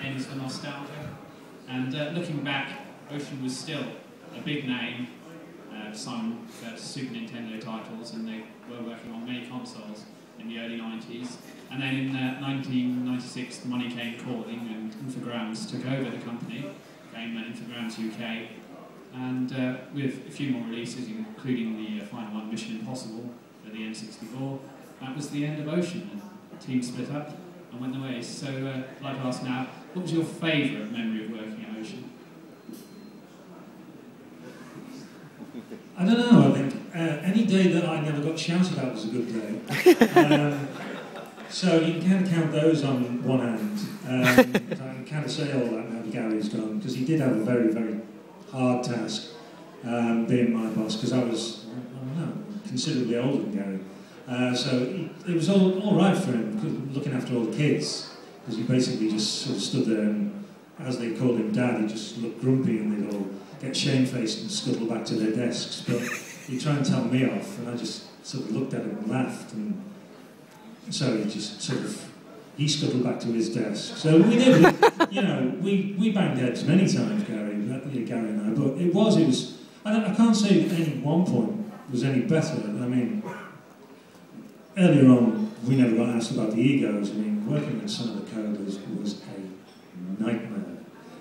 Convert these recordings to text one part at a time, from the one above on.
ends for nostalgia. And looking back, Ocean was still a big name. Some Super Nintendo titles, and they were working on many consoles in the early 90s. And then in 1996, the money came calling, and Infogrames took over the company, became Infogrames UK, and with a few more releases, including the final one, Mission Impossible, for the N64, that was the end of Ocean, and the team split up and went their ways. So I'd like to ask now, what was your favourite memory of working at Ocean? I don't know, I think any day that I never got shouted at was a good day. So you can kind of count those on one hand. I can kind of say all that now Gary's gone, because he did have a very, very hard task being my boss, because I was, I don't know, considerably older than Gary. So it was all right for him, looking after all the kids, because he basically just sort of stood there and, as they called him Dad, he just looked grumpy and they'd all get shamefaced and scuttle back to their desks. But he'd try and tell me off, and I just sort of looked at him and laughed. And so he just sort of, he scuttled back to his desk. So we did, you know, we banged heads many times, Gary and I. But it was. I can't say that any one point was any better. I mean, earlier on, we never got asked about the egos. I mean, working with some of the coders was a nightmare.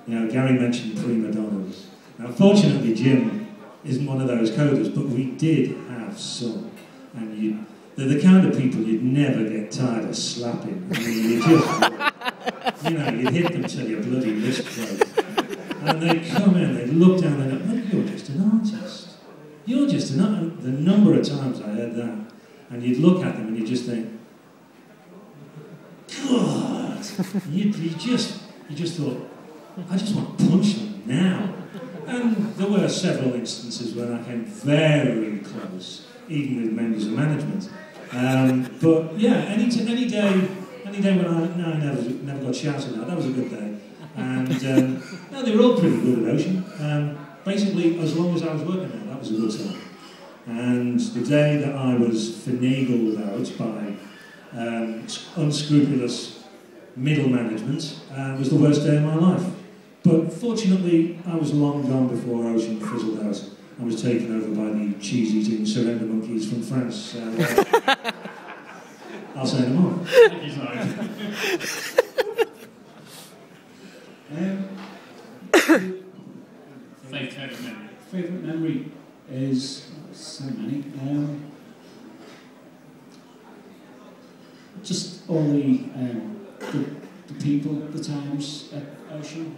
You know, Gary mentioned prima donnas. Now, fortunately, Jim isn't one of those coders, but we did have some. And they're the kind of people you'd never get tired of slapping. I mean, you just, you know, you'd hit them till your bloody wrist broke. And they'd come in, they'd look down and go, well, you're just an artist. You're just an artist. The number of times I heard that, and you'd look at them and you'd just think, God! You just thought, I just want to punch them now. And there were several instances when I came very close, even with members of management. But yeah, any day when I never got shouted at, that was a good day. And no, they were all pretty good at Ocean. Basically, as long as I was working there, that was a good time. And the day that I was finagled out by unscrupulous middle management was the worst day of my life. But fortunately, I was long gone before Ocean fizzled out. I was taken over by the cheese-eating surrender monkeys from France. So, I'll say no more. Thank you, Simon. Favourite memory? Favourite memory is so many. Just all the people, the times at Ocean.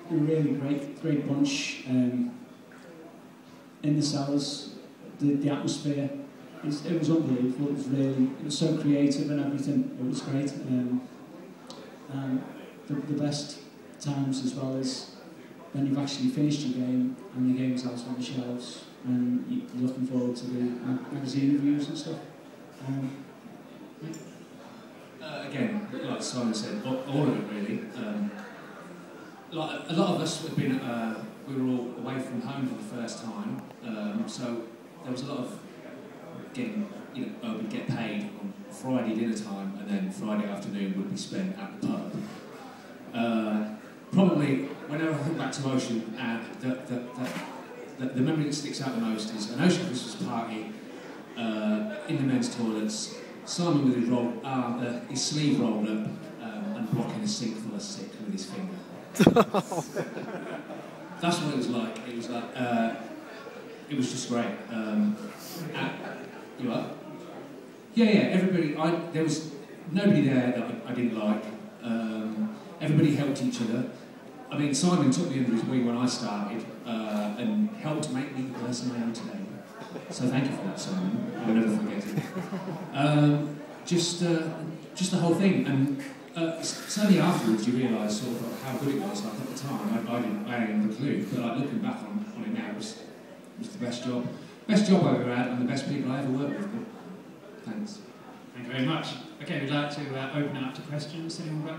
They were really great bunch. In the cellars, the atmosphere, it was unbelievable. It was so creative and everything. It was great. The best times as well is when you've actually finished your game and the game's out on the shelves and you're looking forward to the magazine reviews and stuff. Again, like Simon said, all of it really. Like a lot of us have been, we were all away from home for the first time, so there was a lot of getting, we'd get paid on Friday dinner time, and then Friday afternoon would be spent at the pub. Probably, whenever I think back to Ocean, the memory that sticks out the most is an Ocean Christmas party in the men's toilets. Simon with his sleeve rolled up and blocking a sink full of sick with his finger. That's what it was like. It was like it was just great. You up? Yeah. Everybody. There was nobody there that I didn't like. Everybody helped each other. I mean, Simon took me under his wing when I started and helped make me the person I am today. So thank you for that, Simon. I'll never forget it. Just the whole thing, and certainly afterwards you realise sort of how good it was. Like at the time, I hadn't have a clue, but like looking back on it now, it was the best job I've ever had, and the best people I ever worked with. But thanks. Thank you very much. Okay, we'd like to open it up to questions. Anyone got any